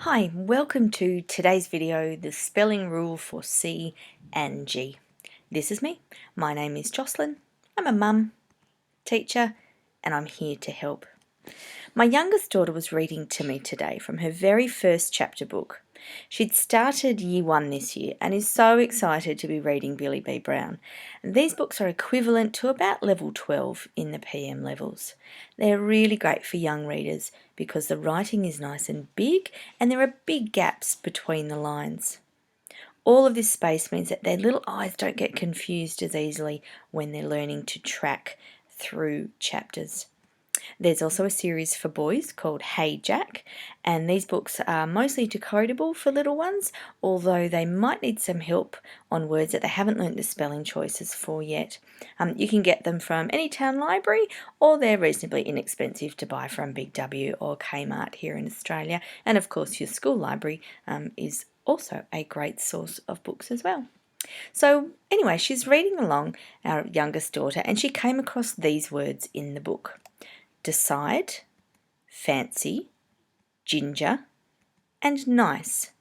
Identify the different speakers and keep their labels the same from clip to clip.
Speaker 1: Hi, welcome to today's video, the spelling rule for C and G. This is me. My name is Jocelyn. I'm a mum, teacher, and I'm here to help. My youngest daughter was reading to me today from her very first chapter book. She'd started year 1 this year and is so excited to be reading Billy B. Brown. These books are equivalent to about level 12 in the PM levels. They're really great for young readers because the writing is nice and big and there are big gaps between the lines. All of this space means that their little eyes don't get confused as easily when they're learning to track through chapters. There's also a series for boys called Hey Jack, and these books are mostly decodable for little ones, although they might need some help on words that they haven't learnt the spelling choices for yet. You can get them from any town library, or they're reasonably inexpensive to buy from Big W or Kmart here in Australia, and of course your school library is also a great source of books as well. So anyway, she's reading along, our youngest daughter, and she came across these words in the book: decide, fancy, ginger, and nice.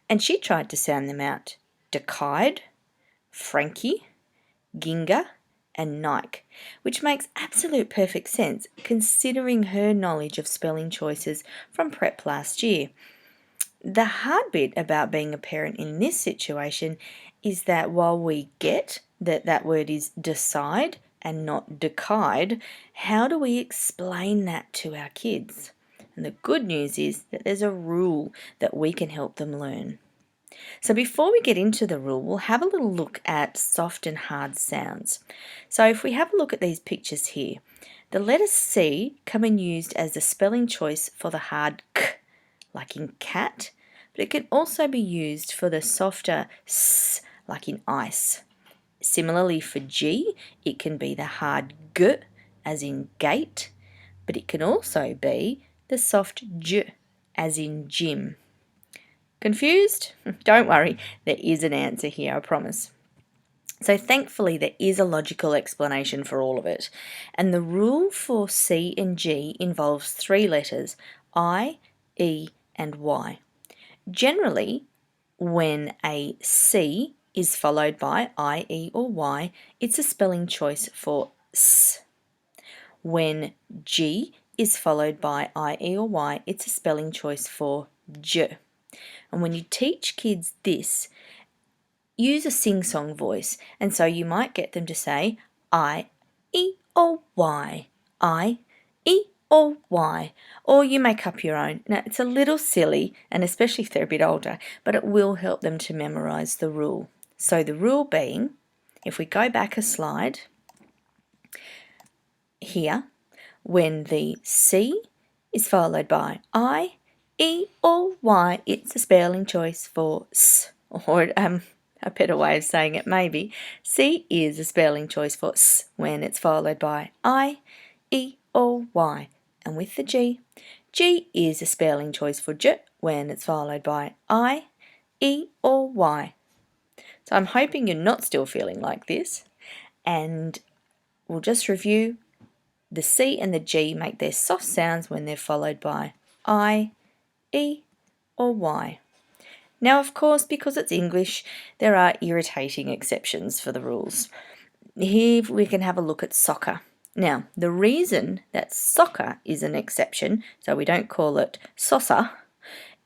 Speaker 1: And she tried to sound them out: decide, Frankie, Ginga, and Nike, which makes absolute perfect sense considering her knowledge of spelling choices from prep last year. The hard bit about being a parent in this situation is that while we get that that word is decide and not decide, how do we explain that to our kids? And the good news is that there's a rule that we can help them learn. So before we get into the rule, we'll have a little look at soft and hard sounds. So if we have a look at these pictures here, the letter C come in used as the spelling choice for the hard K, like in cat, but it can also be used for the softer S, like in ice. Similarly for G, it can be the hard G, as in gate, but it can also be the soft J, as in gym. Confused? Don't worry, there is an answer here, I promise. So thankfully there is a logical explanation for all of it. And the rule for C and G involves 3 letters: I, E, and Y. Generally, when a C is followed by I, E, or Y, it's a spelling choice for S. When G is followed by I, E, or Y, it's a spelling choice for J. And when you teach kids this, use a sing-song voice, and so you might get them to say I, E, or Y, I, E, or Y, or you make up your own. Now, it's a little silly, and especially if they're a bit older, but it will help them to memorise the rule. So the rule being, if we go back a slide, here, when the C is followed by I, E, or Y, it's a spelling choice for S, or a better way of saying it maybe, C is a spelling choice for S when it's followed by I, E, or Y. And with the G, G is a spelling choice for J when it's followed by I, E, or Y. So I'm hoping you're not still feeling like this, and we'll just review. The C and the G make their soft sounds when they're followed by I, E, or Y. Now, of course, because it's English, there are irritating exceptions for the rules. Here we can have a look at soccer. Now, the reason that soccer is an exception, so we don't call it SOSA,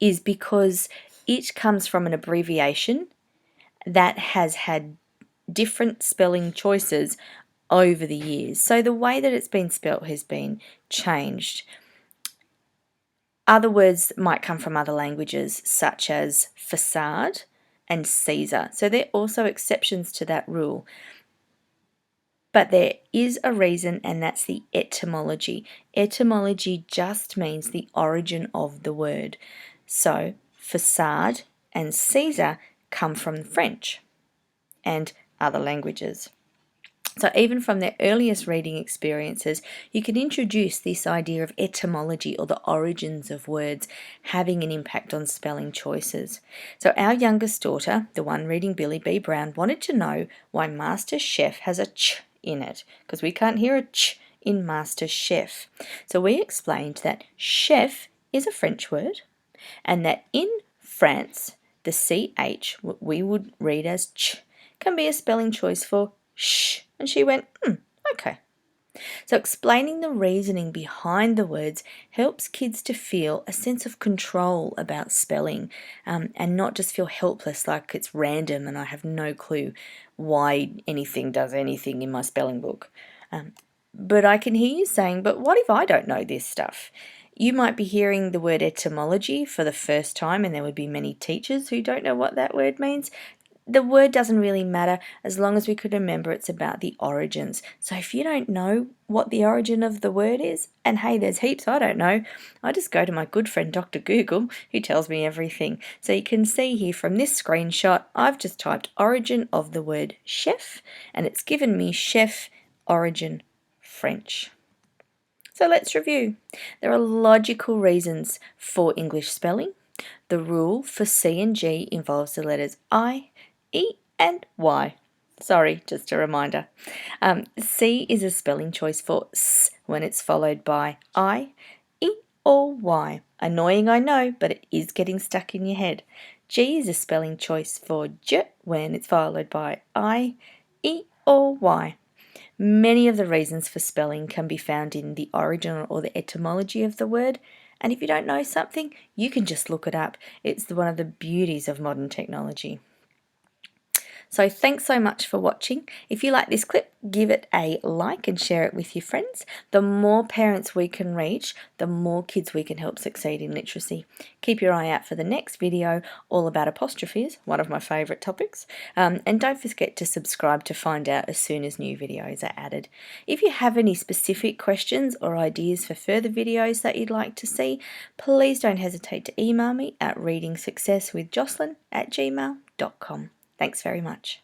Speaker 1: is because it comes from an abbreviation that has had different spelling choices over the years. So the way that it's been spelt has been changed. Other words might come from other languages, such as facade and Caesar. So they're also exceptions to that rule. But there is a reason, and that's the etymology. Etymology just means the origin of the word. So facade and Caesar come from French and other languages. So even from their earliest reading experiences, you can introduce this idea of etymology, or the origins of words, having an impact on spelling choices. So our youngest daughter, the one reading Billy B. Brown, wanted to know why Master Chef has a ch in it, because we can't hear a ch in Master Chef. So we explained that chef is a French word, and that in France, the CH, what we would read as ch, can be a spelling choice for sh. And she went, okay. So explaining the reasoning behind the words helps kids to feel a sense of control about spelling, and not just feel helpless like it's random and I have no clue why anything does anything in my spelling book. But I can hear you saying, but what if I don't know this stuff? You might be hearing the word etymology for the first time, and there would be many teachers who don't know what that word means. The word doesn't really matter as long as we could remember it's about the origins. So if you don't know what the origin of the word is, and hey, there's heaps I don't know, I just go to my good friend Dr. Google, who tells me everything. So you can see here from this screenshot, I've just typed origin of the word chef, and it's given me chef origin French. So let's review. There are logical reasons for English spelling. The rule for C and G involves the letters I, E and Y. Sorry, just a reminder. C is a spelling choice for S when it's followed by I, E or Y. Annoying, I know, but it is getting stuck in your head. G is a spelling choice for J when it's followed by I, E or Y. Many of the reasons for spelling can be found in the origin or the etymology of the word, and if you don't know something, you can just look it up. It's one of the beauties of modern technology. So thanks so much for watching. If you like this clip, give it a like and share it with your friends. The more parents we can reach, the more kids we can help succeed in literacy. Keep your eye out for the next video all about apostrophes, one of my favourite topics. And don't forget to subscribe to find out as soon as new videos are added. If you have any specific questions or ideas for further videos that you'd like to see, please don't hesitate to email me at readingsuccesswithjocelyn@gmail.com. Thanks very much.